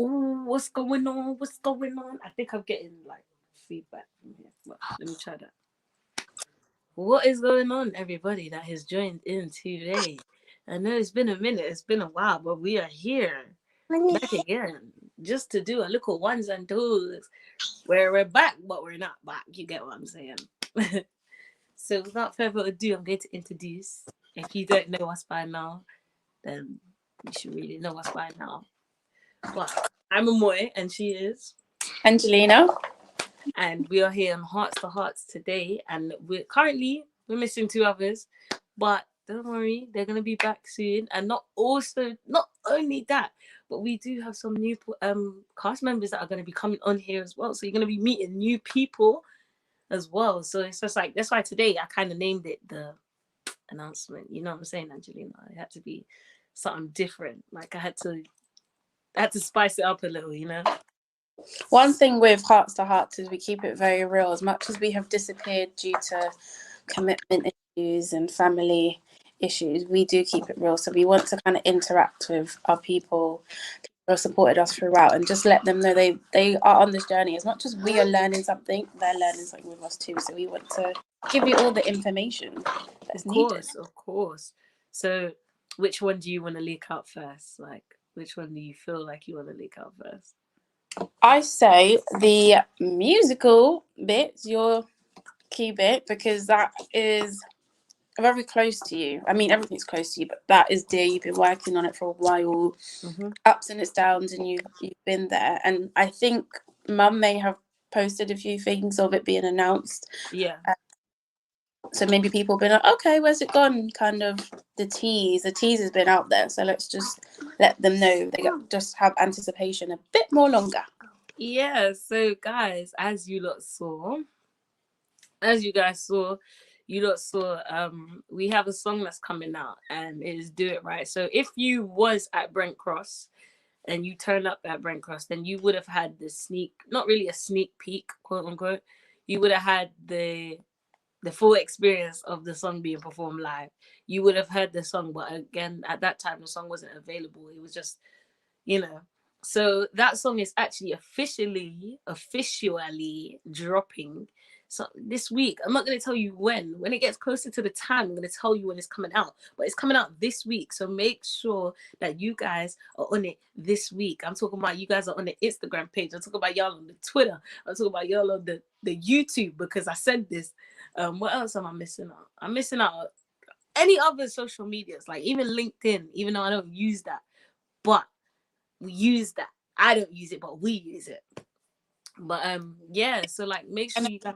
Oh, what's going on? What's going on? I think I'm getting like feedback from here. Well, let me try that. What is going on, everybody that has joined in today? I know it's been a minute, it's been a while, but we are here back again just to do a little ones and twos where we're back, but we're not back. You get what I'm saying? So, without further ado, I'm going to introduce. If you don't know us by now, then you should really know us by now. But I'm Amoy, and she is Angelina. And we are here on Hearts to Hearts today, and we're missing two others, but don't worry, they're gonna be back soon. And not only that, but we do have some new cast members that are gonna be coming on here as well. So you're gonna be meeting new people as well. So it's just like that's why today I kind of named it the announcement. You know what I'm saying, Angelina? It had to be something different. Like I had to spice it up a little, you know. One thing with Hearts to Hearts is we keep it very real. As much as we have disappeared due to commitment issues and family issues, we do keep it real. So we want to kind of interact with our people who have supported us throughout and just let them know they are on this journey. As much as we are learning something, they're learning something with us too. So we want to give you all the information that's needed. Of course. So which one do you want to leak out first? Like, which one do you feel like you want to leak out first? I say the musical bit, your key bit, because that is very close to you. I mean, everything's close to you, but that is dear. You've been working on it for a while, ups and its downs, and you've been there. And I think Mum may have posted a few things of it being announced. Yeah. So maybe people have been like, okay, where's it gone? Kind of the tease has been out there. So let's just let them know. They just have anticipation a bit more longer. Yeah. So guys, as you guys saw, we have a song that's coming out and it is Do It Right. So if you was at Brent Cross and you turned up at Brent Cross, then you would have had not really a sneak peek, quote unquote. You would have had the full experience of the song being performed live. You would have heard the song, but again, at that time, the song wasn't available. It was just, So that song is actually officially dropping. So this week, I'm not going to tell you when. When it gets closer to the time, I'm going to tell you when it's coming out. But it's coming out this week. So make sure that you guys are on it this week. I'm talking about you guys are on the Instagram page. I'm talking about y'all on the Twitter. I'm talking about y'all on the YouTube, because I said this. What else am I missing out? I'm missing out any other social medias, like even LinkedIn, even though I don't use that. But we use that. I don't use it, but we use it. But yeah, so like make sure you guys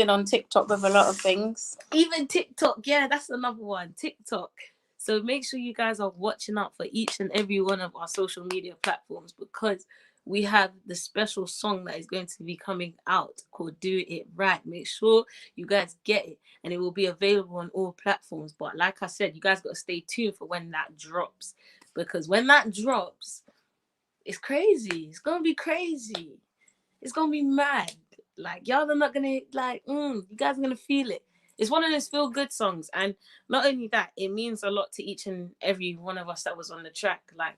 on TikTok with a lot of things. Even TikTok, yeah, that's another one. TikTok. So make sure you guys are watching out for each and every one of our social media platforms, because we have the special song that is going to be coming out called Do It Right. Make sure you guys get it, and it will be available on all platforms. But like I said, you guys got to stay tuned for when that drops, because when that drops, it's crazy. It's going to be crazy. It's going to be mad. Like, y'all are not going to, you guys are going to feel it. It's one of those feel-good songs. And not only that, it means a lot to each and every one of us that was on the track. Like,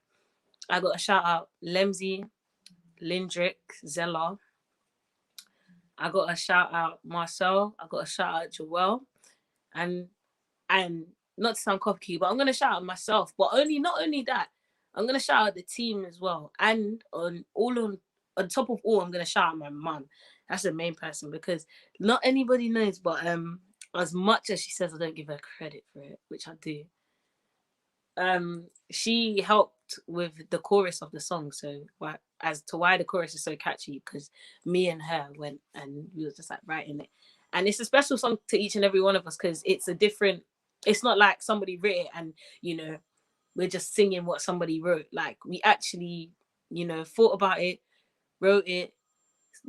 I got to shout out Lemsy, Lindrick, Zella. I got to shout out Marcel. I got to shout out Joelle. And not to sound cocky, but I'm going to shout out myself. But not only that, I'm going to shout out the team as well. And on top of all, I'm going to shout out my mum. That's the main person, because not anybody knows, but as much as she says I don't give her credit for it, which I do, she helped with the chorus of the song. So as to why the chorus is so catchy, because me and her went and we was just like writing it. And it's a special song to each and every one of us, because it's not like somebody wrote it and, we're just singing what somebody wrote. Like, we actually, thought about it, wrote it,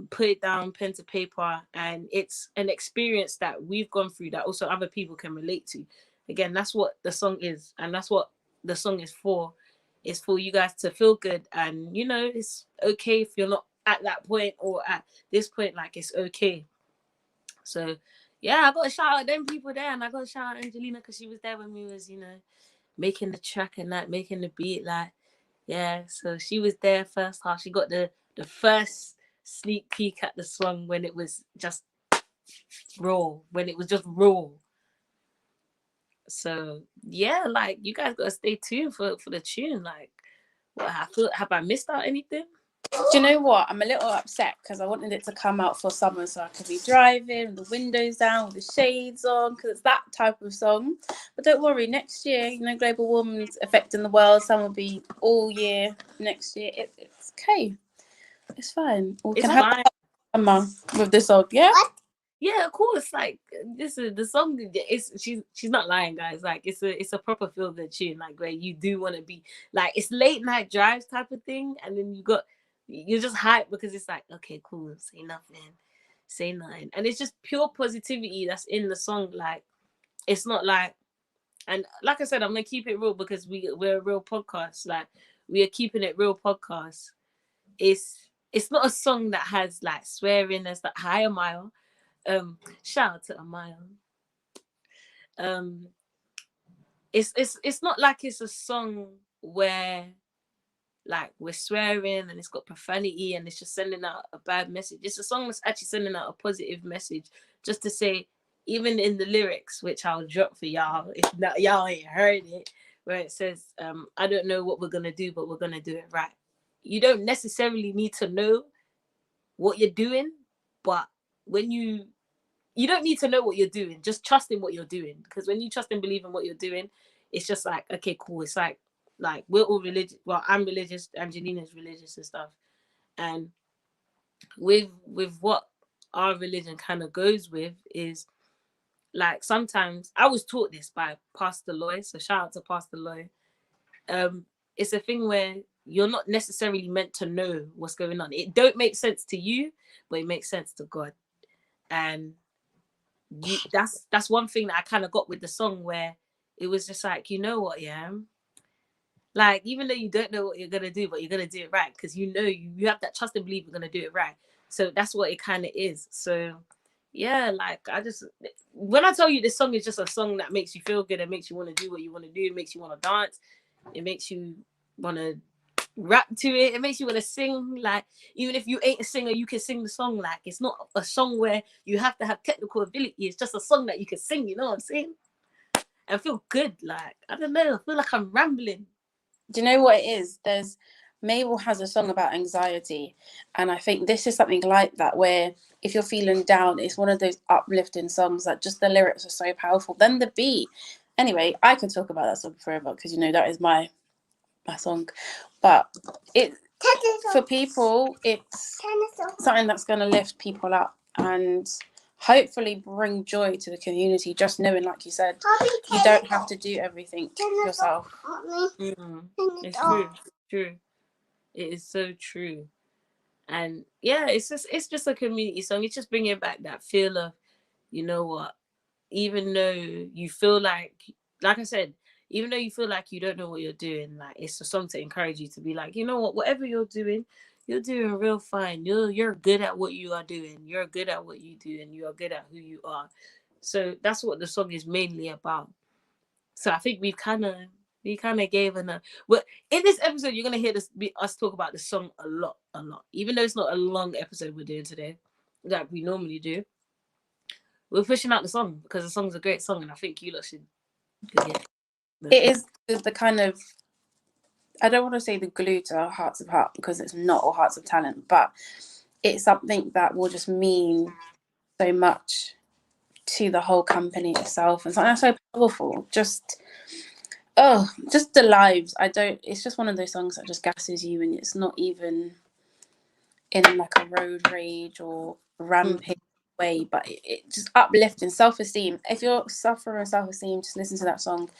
put it down, pen to paper, and it's an experience that we've gone through that also other people can relate to. Again, that's what the song is, and that's what the song is for. It's for you guys to feel good, and it's okay if you're not at that point or at this point. Like, it's okay. So yeah, I got to shout out them people there, and I got to shout out Angelina, because she was there when we was making the track and making the beat. Like, Yeah, so she was there first half. She got the first sneak peek at the song when it was just raw, when it was just raw. So yeah, like you guys gotta stay tuned for the tune. Like, what have I missed out anything? Do you know what? I'm a little upset because I wanted it to come out for summer so I could be driving with the windows down, with the shades on, because it's that type of song. But don't worry, next year, you know, global warming's affecting the world. Sun will be all year next year. It's okay. It's fine. We It's can have fine. summer with this song, yeah? Yeah, of course. Like, this is the song. It's she's not lying, guys. Like, it's a proper feel good tune. Like, where you do want to be, like, it's late night drives type of thing, and then you're just hyped because it's like, okay, cool, say nothing, say nothing, and it's just pure positivity that's in the song. Like, it's not like, and like I said, I'm gonna keep it real because we're a real podcast. Like, we are keeping it real podcast. It's not a song that has like swearing. There's that higher mile. Shout out to Amaya. Um, it's not like it's a song where like we're swearing and it's got profanity and it's just sending out a bad message. It's a song that's actually sending out a positive message, just to say, even in the lyrics, which I'll drop for y'all if not, y'all ain't heard it, where it says, I don't know what we're gonna do, but we're gonna do it right. You don't necessarily need to know what you're doing, but when you don't need to know what you're doing. Just trust in what you're doing. Because when you trust and believe in what you're doing, it's just like, okay, cool. It's like we're all religious. Well, I'm religious. Angelina's religious and stuff. And with what our religion kind of goes with is, like, sometimes I was taught this by Pastor Loy. So shout out to Pastor Loy. It's a thing where you're not necessarily meant to know what's going on. It don't make sense to you, but it makes sense to God. And that's one thing that I kind of got with the song, where it was just like, you know what, yeah, like, even though you don't know what you're gonna do, but you're gonna do it right, because you know you have that trust and belief you're gonna do it right. So that's what it kind of is. So yeah, like, I just, when I tell you this song is just a song that makes you feel good, it makes you want to do what you want to do, it makes you want to dance, it makes you want to rap to it, it makes you want to sing. Like, even if you ain't a singer, you can sing the song. Like, it's not a song where you have to have technical ability, it's just a song that you can sing, you know what I'm saying, and feel good. Like, I don't know, I feel like I'm rambling. Do you know what it is? Mabel has a song about anxiety, and I think this is something like that, where if you're feeling down, it's one of those uplifting songs that just the lyrics are so powerful. Then the beat. Anyway, I could talk about that song forever because, you know, that is my song. But it, for people, it's something that's going to lift people up and hopefully bring joy to the community, just knowing, like you said, you don't have to do everything yourself. It's true. It is so true. And yeah, it's just a community song. It's just bringing back that feel of, you know what, even though you feel like I said, even though you feel like you don't know what you're doing, like, it's a song to encourage you to be like, you know what, whatever you're doing real fine. You're good at what you are doing. You're good at what you do, and you are good at who you are. So that's what the song is mainly about. So I think we kind of gave enough. Well, in this episode, you're gonna hear us talk about the song a lot, even though it's not a long episode we're doing today, like we normally do. We're pushing out the song because the song's a great song, and I think you lot should get it. It is the kind of, I don't want to say the glue to our Hearts of Heart, because it's not all Hearts of Talent, but it's something that will just mean so much to the whole company itself, and something that's so powerful. Just the lives. It's just one of those songs that just gasses you, and it's not even in like a road rage or rampage way, but it just uplifting self-esteem. If you're suffering self-esteem, just listen to that song,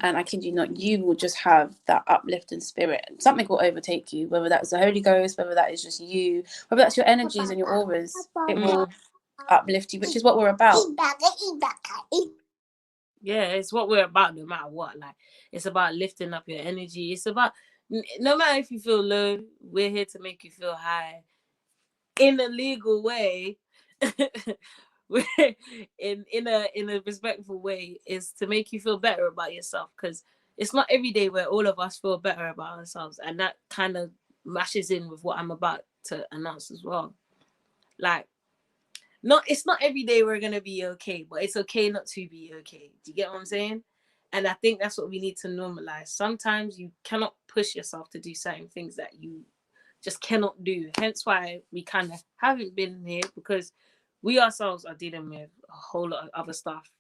and I kid you not, you will just have that uplifting spirit. Something will overtake you, whether that's the Holy Ghost, whether that is just you, whether that's your energies and your auras. It will uplift you, which is what we're about. Yeah, it's what we're about, no matter what. Like, it's about lifting up your energy. It's about, no matter if you feel low, we're here to make you feel high in a legal way. in a respectful way, is to make you feel better about yourself, because it's not every day where all of us feel better about ourselves, and that kind of mashes in with what I'm about to announce as well. Like, it's not every day we're gonna be okay, but it's okay not to be okay. Do you get what I'm saying? And I think that's what we need to normalize. Sometimes you cannot push yourself to do certain things that you just cannot do. Hence why we kind of haven't been here, because we ourselves are dealing with a whole lot of other stuff.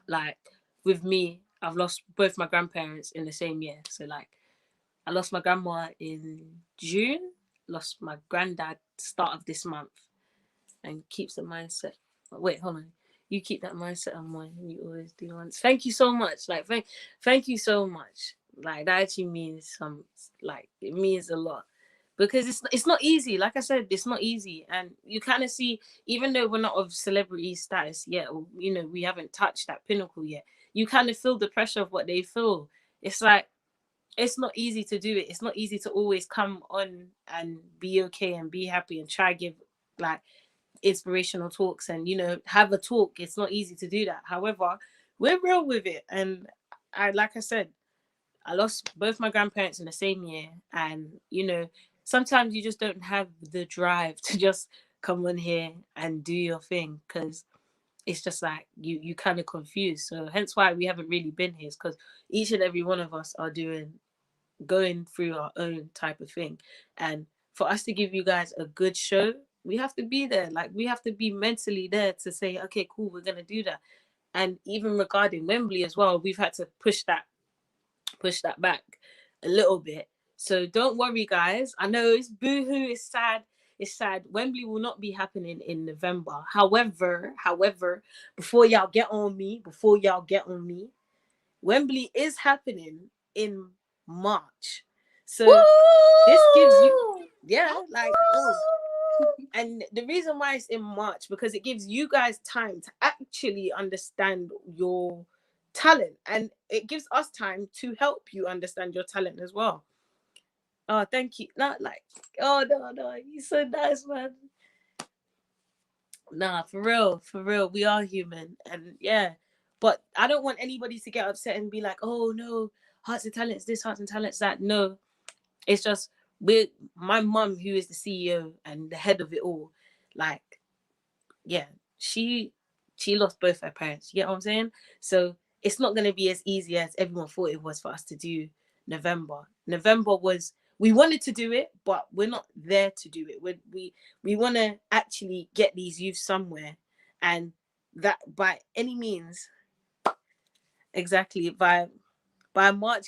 Like with me, I've lost both my grandparents in the same year. So like, I lost my grandma in June, lost my granddad start of this month, and keeps the mindset. Wait, hold on. You keep that mindset on mind. You always do once. Thank you so much. Like, thank you so much. Like, that actually means like, it means a lot, because it's not easy. Like I said, it's not easy, and you kind of see, even though we're not of celebrity status yet, or we haven't touched that pinnacle yet, you kind of feel the pressure of what they feel. It's like, it's not easy to do it. It's not easy to always come on and be okay and be happy and try give like inspirational talks and have a talk. It's not easy to do that. However, we're real with it, and like I said, I lost both my grandparents in the same year, and sometimes you just don't have the drive to just come on here and do your thing, because it's just like you kind of confused. So hence why we haven't really been here, because each and every one of us are going through our own type of thing, and for us to give you guys a good show, we have to be there. Like, we have to be mentally there to say, okay, cool, we're gonna do that. And even regarding Wembley as well, we've had to push that back a little bit. So don't worry, guys. I know it's boohoo, it's sad. It's sad. Wembley will not be happening in November. However, before y'all get on me, Wembley is happening in March. So Woo! this gives you, like, and the reason why it's in March, because it gives you guys time to actually understand your talent, and it gives us time to help you understand your talent as well. Oh, thank you. Not like, oh no, you're so nice, man. Nah, for real, we are human, and yeah. But I don't want anybody to get upset and be like, oh no, Hearts and Talents this, Hearts and Talents that. No, it's just my mum, who is the CEO and the head of it all, like, yeah, she lost both her parents. You get what I'm saying? So it's not going to be as easy as everyone thought it was for us to do November. November was, we wanted to do it, but we're not there to do it. We want to actually get these youth somewhere, and that by any means, exactly, by March,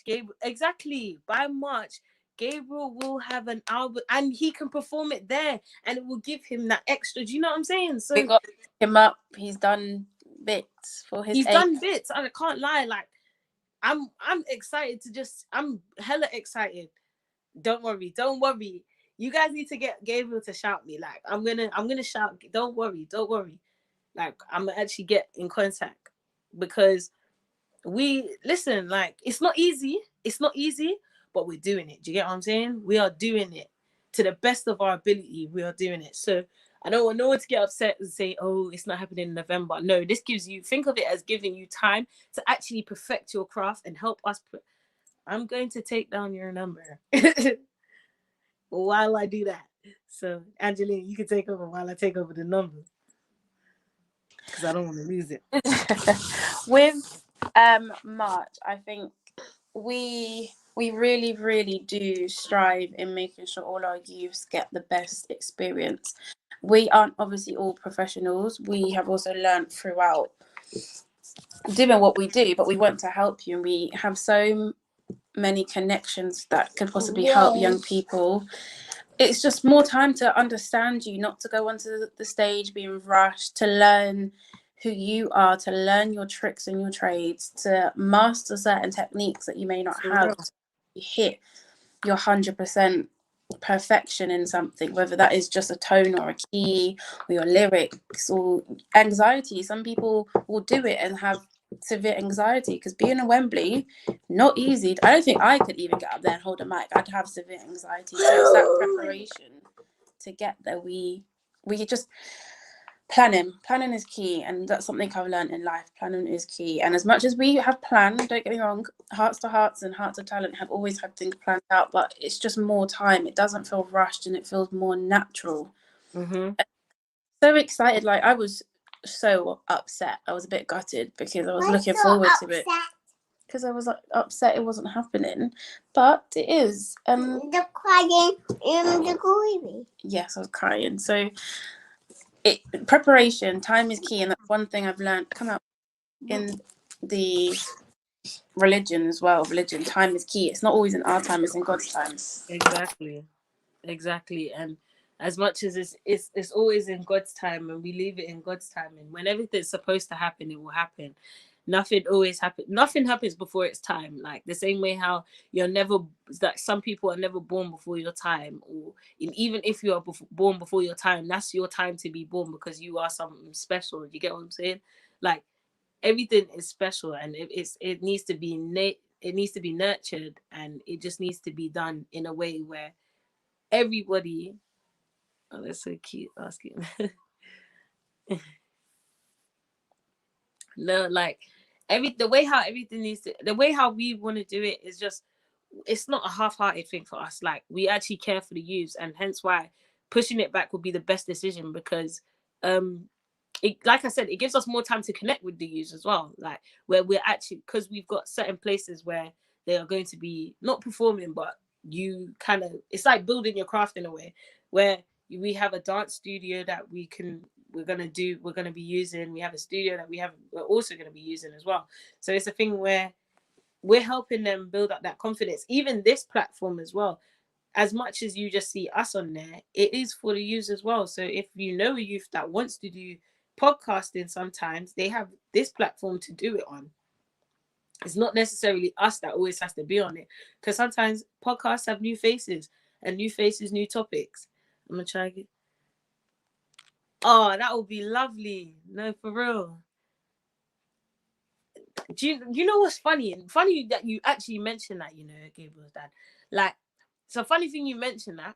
Gabriel will have an album, and he can perform it there, and it will give him that extra. Do you know what I'm saying? So We got him up. He's done bits for his. He's done bits. I can't lie. Like, I'm excited I'm hella excited. Don't worry. You guys need to get Gabriel to shout me. Like, I'm gonna shout. Don't worry. Like, I'm gonna actually get in contact, because we listen. Like, it's not easy, but we're doing it. Do you get what I'm saying? We are doing it to the best of our ability. We are doing it. So I don't want no one to get upset and say, oh, it's not happening in November. No, this gives you, think of it as giving you time to actually perfect your craft and help us. I'm going to take down your number while I do that. So, Angelina, you can take over while I take over the number, because I don't want to lose it. With March, I think we really, really do strive in making sure all our youths get the best experience. We aren't obviously all professionals. We have also learned throughout doing what we do, but we want to help you, and we have so many connections that could possibly help young people. It's just more time to understand you, not to go onto the stage being rushed, to learn who you are, to learn your tricks and your trades, to master certain techniques that you may not have, to hit your 100% perfection in something, whether that is just a tone or a key or your lyrics or anxiety. Some people will do it and have severe anxiety, because being in Wembley, not easy. I don't think I could even get up there and hold a mic. I'd have severe anxiety. So it's that preparation to get there. We just, Planning is key, and that's something I've learned in life. Planning is key, and as much as we have planned, don't get me wrong, Hearts to Hearts and Hearts of Talent have always had things planned out, but it's just more time. It doesn't feel rushed, and it feels more natural. So excited, like I was so upset. I was a bit gutted because I was looking forward to it, because I was like, upset it wasn't happening, but it is. The crying in the baby. Yes, I was crying. So preparation, time is key, and that's one thing I've learned come out in the religion as well. Religion, time is key. It's not always in our time, it's in God's time. Exactly. And as much as it's always in God's time, and we leave it in God's time, and when everything's supposed to happen, it will happen. Nothing happens before its time. Like the same way how some people are never born before your time, or even if you are born before your time, that's your time to be born, because you are something special. You get what I'm saying? Like everything is special, and it needs to be nurtured, and it just needs to be done in a way where everybody. Oh, that's so cute asking. No, like the way how we want to do it is just, it's not a half-hearted thing for us. Like we actually care for the youths, and hence why pushing it back would be the best decision, because like I said, it gives us more time to connect with the youths as well. Like where we're actually, because we've got certain places where they are going to be not performing, but it's like building your craft in a way, where we have a dance studio that we're going to be using. We have a studio that we're also going to be using as well. So it's a thing where we're helping them build up that confidence. Even this platform as well, as much as you just see us on there, it is for the youth as well. So if you know a youth that wants to do podcasting, sometimes they have this platform to do it on. It's not necessarily us that always has to be on it, because sometimes podcasts have new faces, new topics. I'm gonna try again. Oh, that would be lovely. No, for real. Do you know what's funny? And funny that you actually mentioned that, Gabriel's dad. Like, it's a funny thing you mentioned that.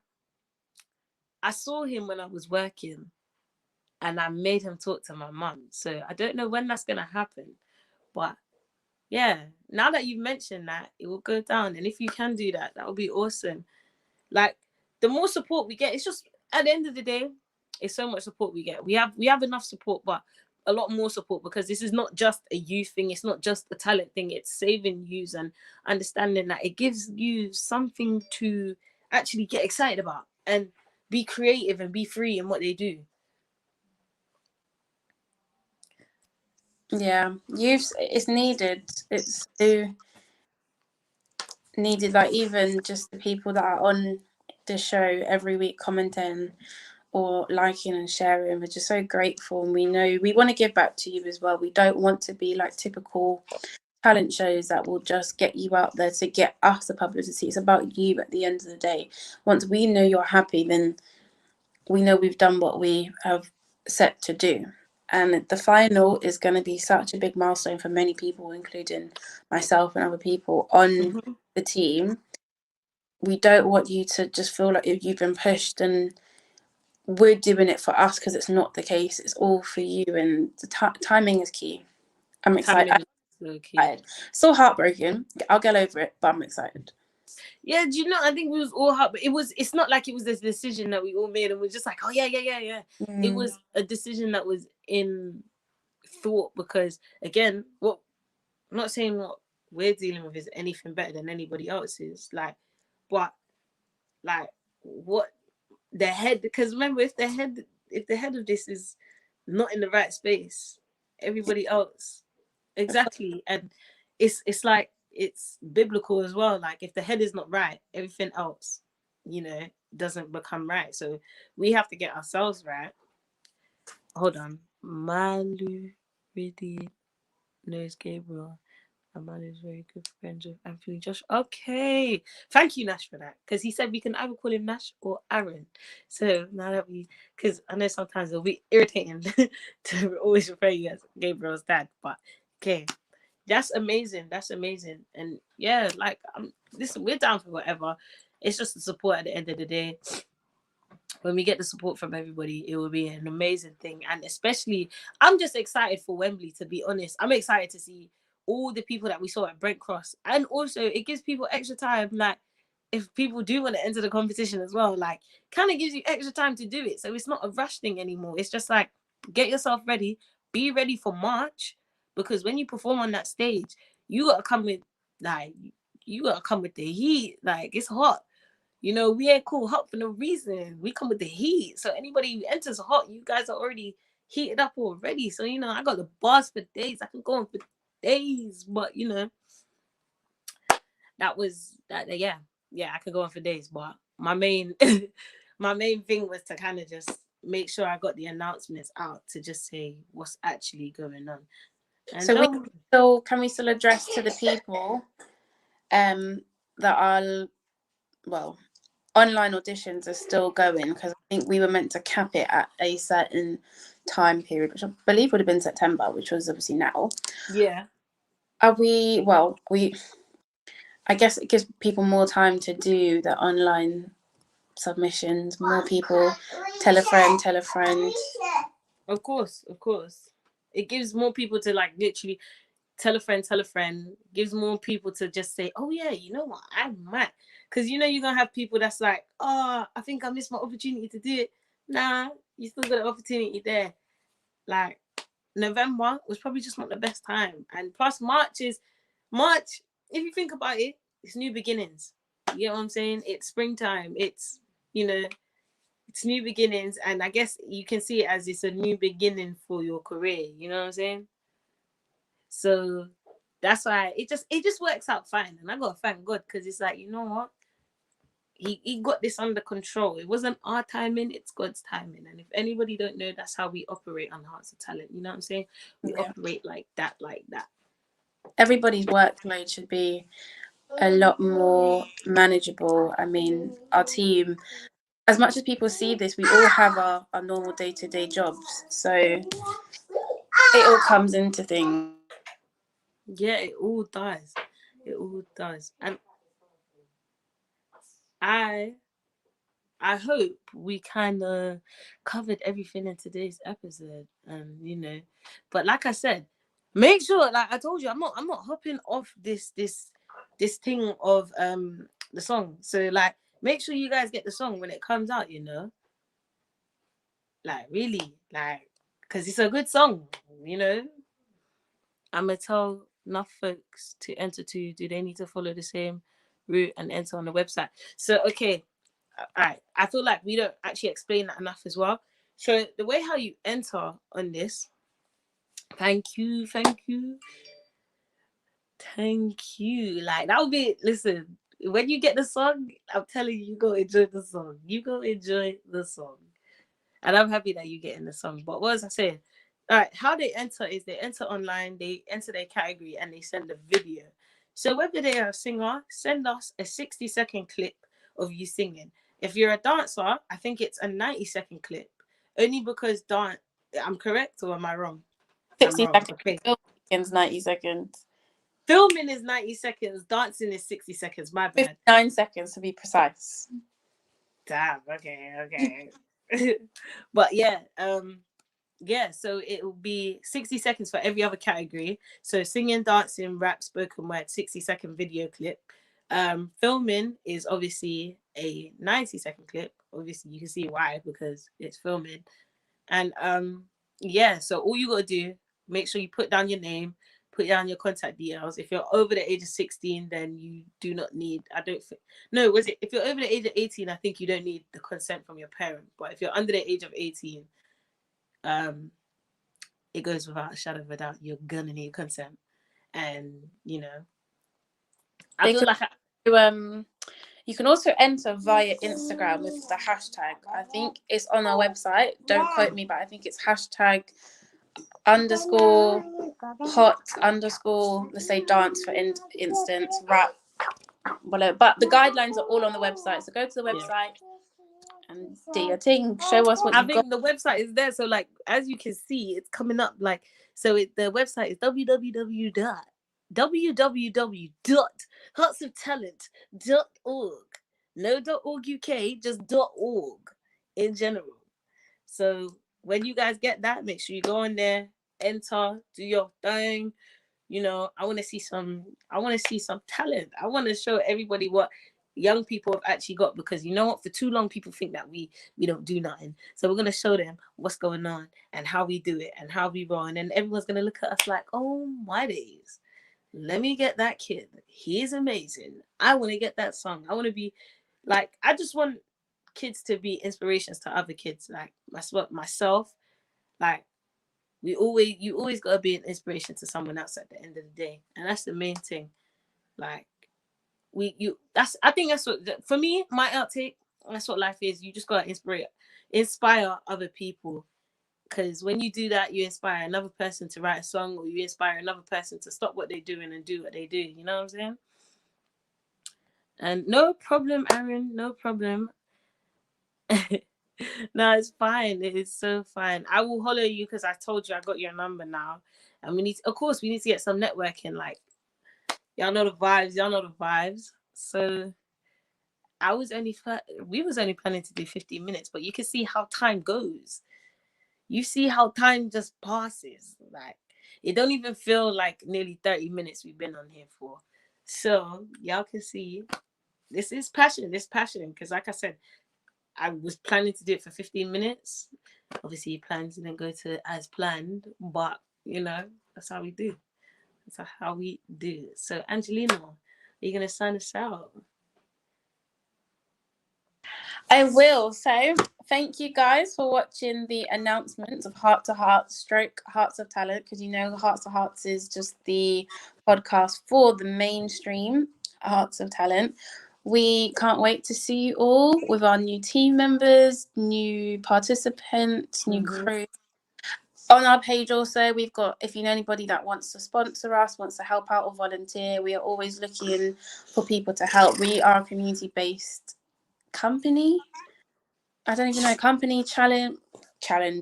I saw him when I was working, and I made him talk to my mum. So I don't know when that's gonna happen, but yeah, now that you've mentioned that, it will go down. And if you can do that, that would be awesome. Like the more support we get, it's just, at the end of the day, it's so much support we get. We have enough support, but a lot more support, because this is not just a youth thing. It's not just a talent thing. It's saving youth and understanding that it gives you something to actually get excited about and be creative and be free in what they do. Yeah, youth is needed. It's so needed. Like even just the people that are on the show every week commenting or liking and sharing, we're just so grateful, and we know we want to give back to you as well. We don't want to be like typical talent shows that will just get you out there to get us the publicity. It's about you at the end of the day. Once we know you're happy, then we know we've done what we have set to do. And the final is going to be such a big milestone for many people, including myself and other people on the team. We don't want you to just feel like you've been pushed and we're doing it for us, because it's not the case. It's all for you, and the timing is key. I'm excited. Still heartbroken. I'll get over it, but I'm excited. Yeah, do you know? I think we was all hard, but it's not like it was this decision that we all made and we're just like, oh yeah. It was a decision that was in thought, because again, I'm not saying what we're dealing with is anything better than anybody else's, like, but like what the head, because remember, if the head of this is not in the right space, everybody else, exactly. And it's like, it's biblical as well. Like if the head is not right, everything else, doesn't become right. So we have to get ourselves right. Hold on. Malu really knows Gabriel. Malu is very good friends with Anthony Josh. Okay. Thank you, Nash, for that. Because he said we can either call him Nash or Aaron. So now that because I know sometimes it'll be irritating to always refer you as Gabriel's dad. But okay. That's amazing. And yeah, like listen, we're down for whatever. It's just the support at the end of the day. when we get the support from everybody, it will be an amazing thing. And especially, I'm just excited for Wembley, to be honest. I'm excited to see all the people that we saw at Brent Cross. And also, it gives people extra time. Like, if people do want to enter the competition as well, like, kind of gives you extra time to do it. So it's not a rush thing anymore. It's just like, get yourself ready, be ready for March, because when you perform on that stage, you got to come with, like, you got to come with the heat. Like, it's hot. You know, we ain't cool hot for no reason. We come with the heat. So anybody who enters hot, you guys are already heated up already. So, you know, I got the bars for days. I can go on for days. But, you know, that was that. Yeah, I could go on for days. But my main my main thing was to kind of just make sure I got the announcements out to just say what's actually going on. And so can we still address to the people that are, well, online auditions are still going, because I think we were meant to cap it at a certain time period, which I believe would have been September, which was obviously now. Yeah. Are we, well, I guess it gives people more time to do the online submissions, more people, tell a friend. Of course. It gives more people to, like, literally tell a friend, gives more people to just say, oh yeah, you know what, I might. Because, you know, you're going to have people that's like, oh, I think I missed my opportunity to do it. Nah, you still got an opportunity there. Like, November was probably just not the best time. And plus March, if you think about it, it's new beginnings. You know what I'm saying? It's springtime. It's, you know, it's new beginnings. And I guess you can see it as it's a new beginning for your career. You know what I'm saying? So that's why it just works out fine. And I gotta thank God, because it's like, you know what? He got this under control. It wasn't our timing, it's God's timing. And if anybody don't know, that's how we operate on Hearts of Talent. You know what I'm saying? We operate like that. Everybody's workload should be a lot more manageable. I mean, our team, as much as people see this, we all have our normal day-to-day jobs. So it all comes into things. Yeah, it all does. And I hope we kind of covered everything in today's episode. You know, but like I said, make sure, like I told you, I'm not hopping off this thing of the song. So, like, make sure you guys get the song when it comes out, you know. Like, really, like, because it's a good song, you know. I'm gonna tell enough folks to enter to, do they need to follow the same route and enter on the website? So, okay, all right, I feel like we don't actually explain that enough as well. So the way how you enter on this, thank you. Like, that would be, listen, when you get the song, I'm telling you, you go enjoy the song. And I'm happy that you're getting the song. But what was I saying? All right, how they enter is they enter online, they enter their category, and they send a video. So whether they are a singer, send us a 60-second clip of you singing. If you're a dancer, I think it's a 90-second clip. Only because I'm correct, or am I wrong? 60 I'm wrong. seconds. Okay. Filming 90 seconds. Filming is 90 seconds. Dancing is 60 seconds. My bad. 59 seconds to be precise. Damn. Okay. But yeah, so it will be 60 seconds for every other category. So singing, dancing, rap, spoken word, 60-second video clip. Filming is obviously a 90-second clip. Obviously, you can see why, because it's filming. And so all you gotta do, make sure you put down your name, put down your contact details. If you're over the age of 16, then you do not need, if you're over the age of 18, I think you don't need the consent from your parent. But if you're under the age of 18, it goes without a shadow of a doubt, you're gonna need consent. And, you know, I feel like you can also enter via Instagram with the hashtag. I think it's on our website. Don't quote me, but I think it's hashtag _hot_ let's say dance, for instance, rap, whatever. But the guidelines are all on the website. So go to the website and do your thing. Show us what you've got. I think the website is there. So, like, as you can see, it's coming up. Like, so the website is www.heartsoftalent.org. No .org UK, just .org. in general. So when you guys get that, make sure you go in there, enter, do your thing. I want to see some. I want to see some talent. I want to show everybody what young people have actually got, because you know what? For too long, people think that we don't do nothing. So we're gonna show them what's going on and how we do it and how we run, and then everyone's gonna look at us like, oh my days. Let me get that kid. He's amazing. I want to get that song. I want to be like. I just want kids to be inspirations to other kids, like myself. Like you always gotta be an inspiration to someone else at the end of the day, and that's the main thing. Like I think that's what, for me, my outtake. That's what life is. You just gotta inspire other people, because when you do that, you inspire another person to write a song, or you inspire another person to stop what they're doing and do what they do. You know what I'm saying? And no problem, Aaron. No problem. No, it's fine. It is so fine. I will holler you, because I told you I got your number now, and of course, we need to get some networking. Like, y'all know the vibes. Y'all know the vibes. So we was only planning to do 15 minutes, but you can see how time goes. You see how time just passes. Like, it don't even feel like nearly 30 minutes we've been on here for. So y'all can see this is passion. This passion, because like I said, I was planning to do it for 15 minutes. Obviously, plans didn't go to as planned, but that's how we do. That's how we do. So, Angelina, are you gonna sign us out? I will. So thank you guys for watching the announcements of Heart to Heart stroke Hearts of Talent, because Hearts to Hearts is just the podcast for the mainstream Hearts of Talent. We can't wait to see you all with our new team members, new participants, new crew. On our page also, we've got, if you know anybody that wants to sponsor us, wants to help out or volunteer, we are always looking for people to help. We are a community-based company. I don't even know. Company, challenge,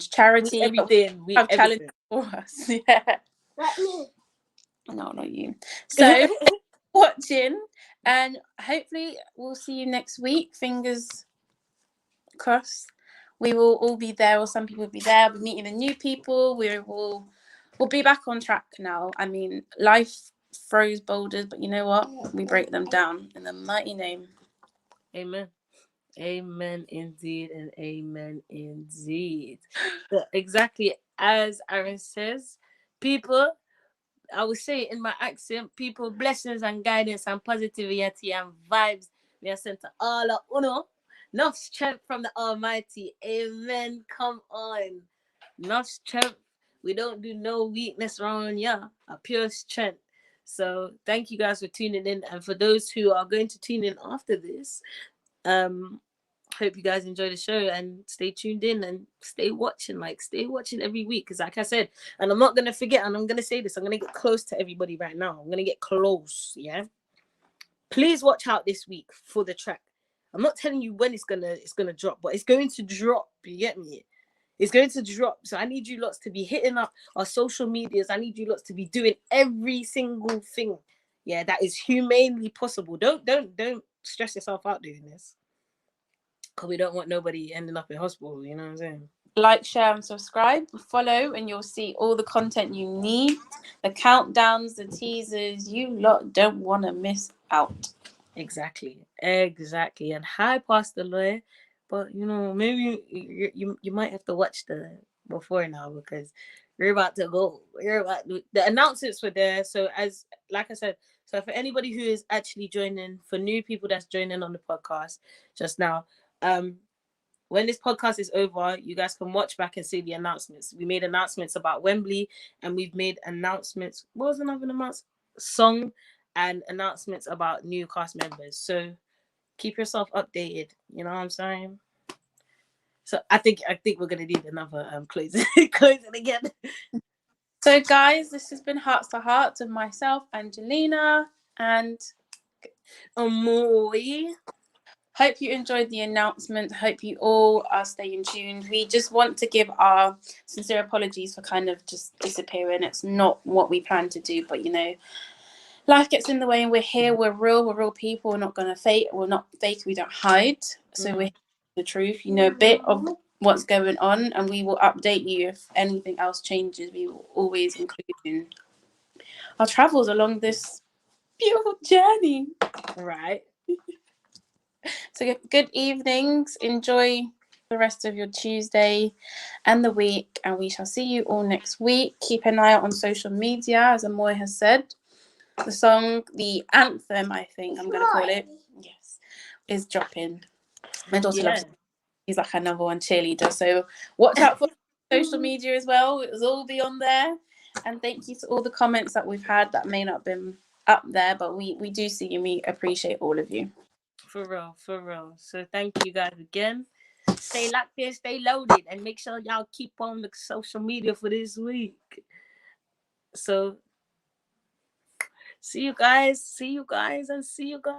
charity. Everything. We have everything. challenge for us. Yeah. No, not you. So watching, and hopefully we'll see you next week. Fingers crossed. We will all be there, or some people will be there. We'll be meeting the new people. We'll be back on track now. I mean, life throws boulders, but you know what? We break them down in the mighty name. Amen. Amen indeed, and amen indeed. So exactly as Aaron says, people, I will say it in my accent, people, blessings and guidance and positivity and vibes we are sent to all of uno. Enough strength from the Almighty. Amen. Come on. Enough strength. We don't do no weakness around, yeah. A pure strength. So thank you guys for tuning in. And for those who are going to tune in after this, hope you guys enjoy the show and stay tuned in and stay watching every week, because like I said, and I'm not gonna forget, and I'm gonna say this, I'm gonna get close to everybody right now. I'm gonna get close. Yeah, please watch out this week for the track. I'm not telling you when it's gonna drop, but it's going to drop. You get me? It's going to drop. So I need you lots to be hitting up our social medias. I need you lots to be doing every single thing, yeah, that is humanely possible. Don't stress yourself out doing this, because we don't want nobody ending up in hospital. You know what I'm saying? Like, share, and subscribe. Follow, and you'll see all the content you need. The countdowns, the teasers. You lot don't want to miss out. Exactly. And hi, Pastor Lloyd. But maybe you might have to watch the before now, because we're about to go. The announcements were there. So like I said, so for anybody who is actually joining, for new people that's joining on the podcast just now, when this podcast is over, you guys can watch back and see the announcements. We made announcements about Wembley, and we've made announcements. What was another announcement? Song, and announcements about new cast members. So keep yourself updated. You know what I'm saying? So I think we're gonna need another closing again. So guys, this has been Hearts to Hearts with myself, Angelina, and Amoy. Hope you enjoyed the announcement. Hope you all are staying tuned. We just want to give our sincere apologies for kind of just disappearing. It's not what we planned to do, but life gets in the way, and we're here. We're real people. We're not gonna fake. We're not fake. We don't hide. So we're the truth. You know a bit of what's going on, and we will update you if anything else changes. We will always include in our travels along this beautiful journey. Right. So good evenings. Enjoy the rest of your Tuesday and the week, and we shall see you all next week. Keep an eye out on social media, as Amoy has said. The song, the anthem, I think I'm going to call it, yes, is dropping. My daughter loves it. He's like her number one cheerleader. So watch out for social media as well. It will all be on there. And thank you to all the comments that we've had that may not have been up there, but we do see and we appreciate all of you. For real, for real. So thank you guys again. Stay locked in, stay loaded, and make sure y'all keep on the social media for this week. So see you guys, and see you guys.